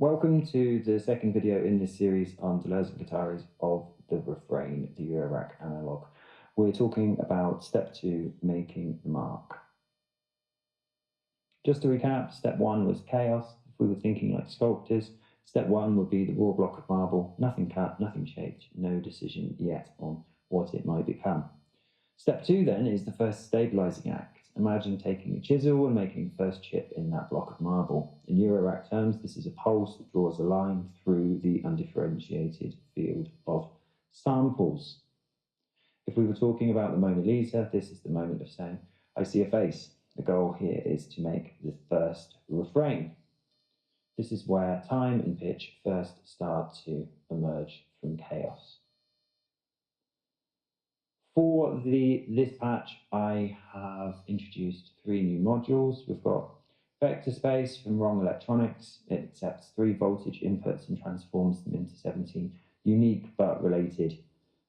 Welcome to the second video in this series on delers and guitars of the refrain, the Eurorack analog. We're talking about step 2, making the mark. Just to recap, step 1 was chaos. If we were thinking like sculptors, step 1 would be the raw block of marble, nothing cut, nothing shaped, no decision yet on what it might become. Step 2 then is the first stabilizing act. Imagine taking a chisel and making the first chip in that block of marble. In Eurorack terms, this is a pulse that draws a line through the undifferentiated field of samples. If we were talking about the Mona Lisa, this is the moment of saying, I see a face. The goal here is to make the first refrain. This is where time and pitch first start to emerge from chaos. For this patch, I have introduced 3 new modules. We've got vector space from WORNG Electronics. It accepts 3 voltage inputs and transforms them into 17 unique but related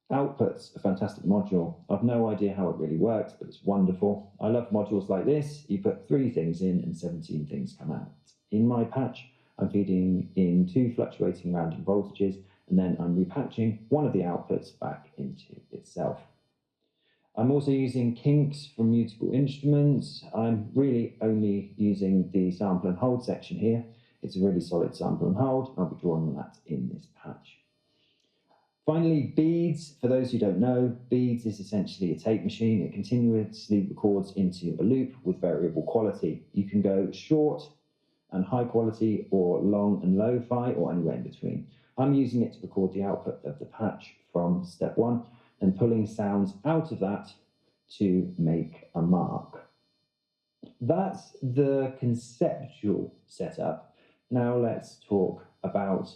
outputs. A fantastic module. I've no idea how it really works, but it's wonderful. I love modules like this. You put 3 things in and 17 things come out. In my patch, I'm feeding in 2 fluctuating random voltages, and then I'm repatching one of the outputs back into itself. I'm also using kinks from Musical Instruments. I'm really only using the sample and hold section here. It's a really solid sample and hold. I'll be drawing on that in this patch. Finally, beads. For those who don't know, beads is essentially a tape machine. It continuously records into a loop with variable quality. You can go short and high quality, or long and lo-fi, or anywhere in between. I'm using it to record the output of the patch from step 1. And pulling sounds out of that to make a mark. That's the conceptual setup. Now let's talk about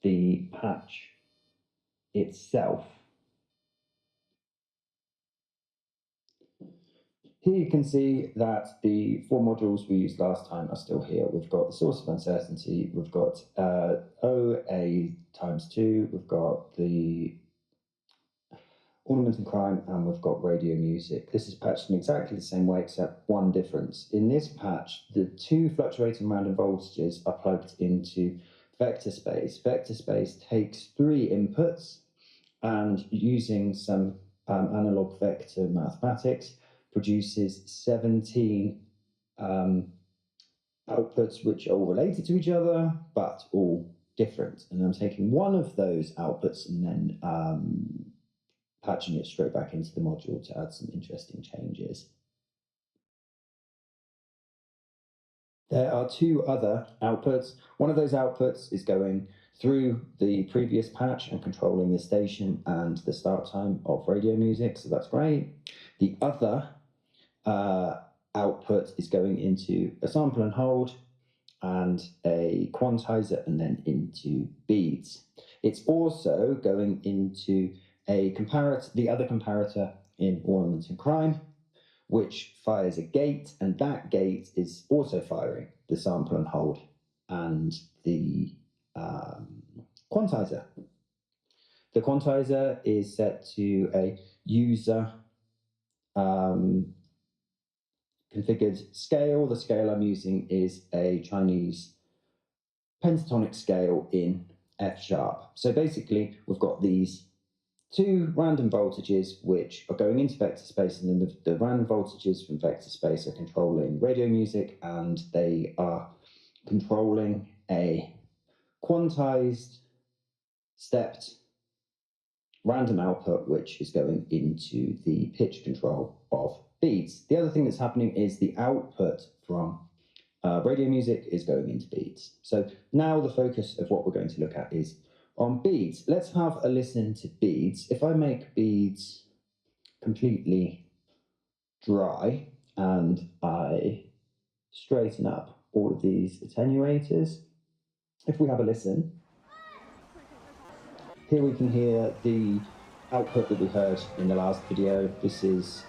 the patch itself. Here you can see that the 4 modules we used last time are still here. We've got the source of uncertainty, we've got OA times 2, we've got the ornament and crime, and we've got radio music. This is patched in exactly the same way, except one difference. In this patch, the 2 fluctuating random voltages are plugged into vector space. Vector space takes 3 inputs and, using some analog vector mathematics, produces 17 outputs which are all related to each other, but all different. And I'm taking one of those outputs and then patching it straight back into the module to add some interesting changes. There are 2 other outputs. One of those outputs is going through the previous patch and controlling the station and the start time of radio music, so that's great. The other output is going into a sample and hold and a quantizer, and then into beads. It's also going into the other comparator in ornament and crime, which fires a gate, and that gate is also firing the sample and hold and the quantizer. The quantizer is set to a user configured scale. The scale I'm using is a Chinese pentatonic scale in F sharp. So basically, we've got these 2 random voltages which are going into vector space, and then the random voltages from vector space are controlling radio music, and they are controlling a quantized, stepped random output which is going into the pitch control of beads. The other thing that's happening is the output from radio music is going into beads. So now the focus of what we're going to look at is on beads. Let's have a listen to beads. If I make beads completely dry and I straighten up all of these attenuators, if we have a listen, here we can hear the output that we heard in the last video. This is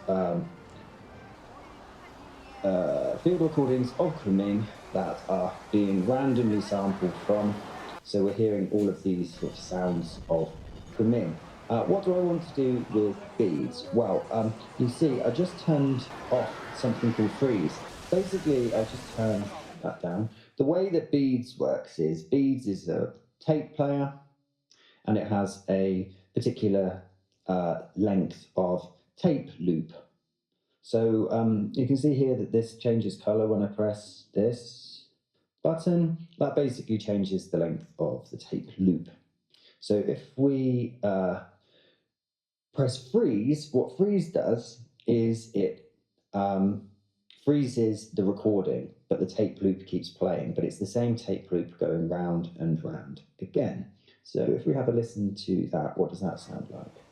field recordings of Kunming that are being randomly sampled from. So we're hearing all of these sort of sounds of Kunming. What do I want to do with beads? Well, you see, I just turned off something called freeze. Basically, I just turned that down. the way that Beads works is Beads is a tape player, and it has a particular length of tape loop. So you can see here that this changes color when I press this button. That basically changes the length of the tape loop. So if we press freeze, what freeze does is it freezes the recording, but the tape loop keeps playing, but it's the same tape loop going round and round again. So if we have a listen to that, what does that sound like?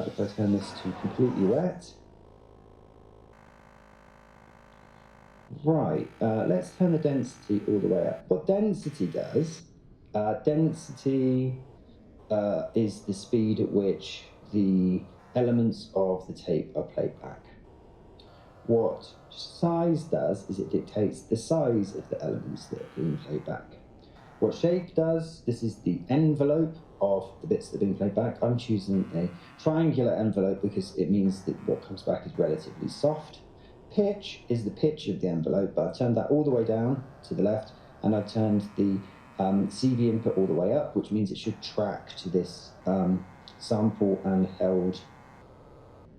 If I turn this to completely wet. Right, let's turn the density all the way up. What density does, density is the speed at which the elements of the tape are played back. What size does is it dictates the size of the elements that are being played back. What shape does, this is the envelope of the bits that are being played back. I'm choosing a triangular envelope because it means that what comes back is relatively soft. Pitch is the pitch of the envelope, but I've turned that all the way down to the left, and I've turned the CV input all the way up, which means it should track to this sample and held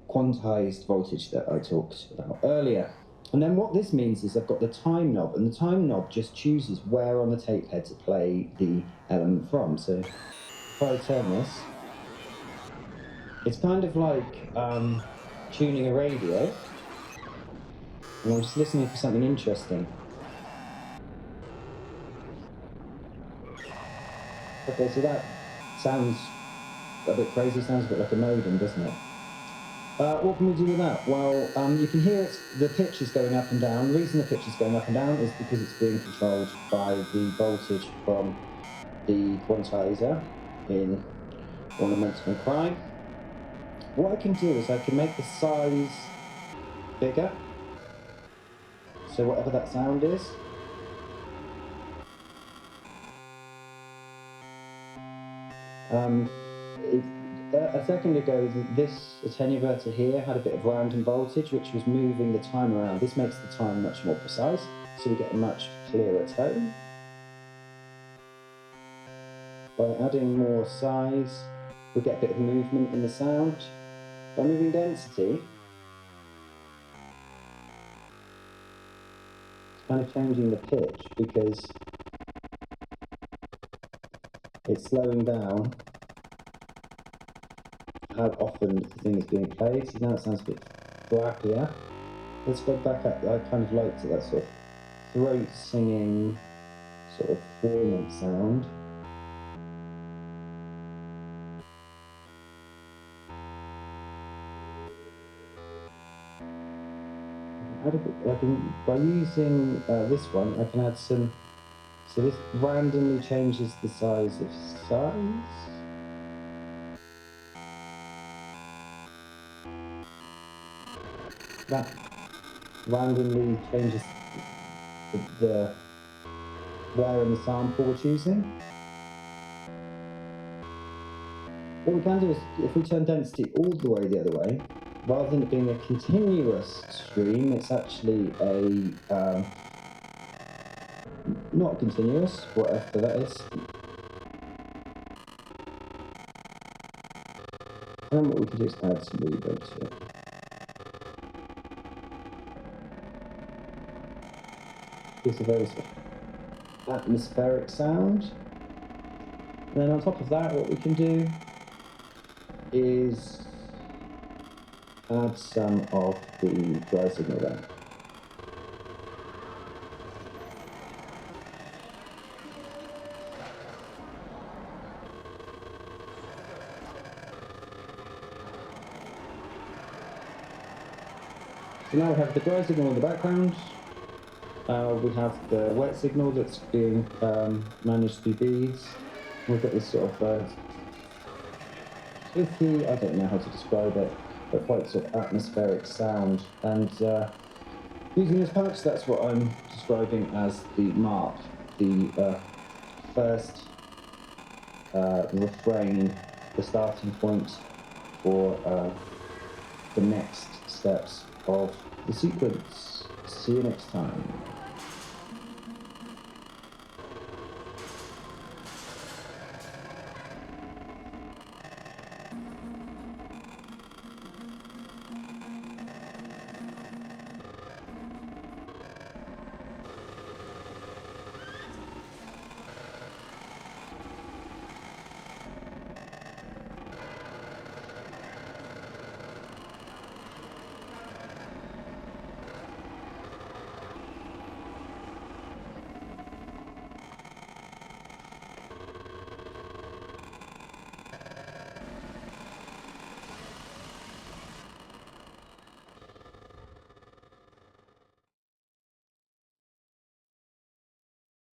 quantized voltage that I talked about earlier. And then what this means is I've got the time knob, and the time knob just chooses where on the tape head to play the element from. So if I turn this, it's kind of like tuning a radio, and I'm just listening for something interesting. Okay, so that sounds a bit crazy, sounds a bit like a modem, doesn't it? What can we do with that? Well, you can hear the pitch is going up and down. The reason the pitch is going up and down is because it's being controlled by the voltage from the quantizer in ornamental and crime. What I can do is I can make the size bigger, so whatever that sound is. A second ago, this attenuator here had a bit of random voltage, which was moving the time around. This makes the time much more precise, so we get a much clearer tone. By adding more size, we get a bit of movement in the sound. By moving density, it's kind of changing the pitch because it's slowing down how often the thing is being played. So now it sounds a bit flappier. Let's go back up. I kind of liked that sort of throat singing, sort of formant sound. By using this one, I can add some. So this randomly changes the size of size. That randomly changes the where in the sample we're choosing. What we can do is, if we turn density all the other way, rather than it being a continuous stream, it's actually a not continuous, whatever that is. And what we can do is add some reverb to it. Gives a very sort of atmospheric sound. And then on top of that, what we can do is add some of the dry signal there. So now we have the dry signal in the background. We have the wet signal that's being managed through beads. We've got this sort of pithy, I don't know how to describe it, but quite sort of atmospheric sound. And using this patch, that's what I'm describing as the mark, the first refrain, the starting point for the next steps of the sequence. See you next time.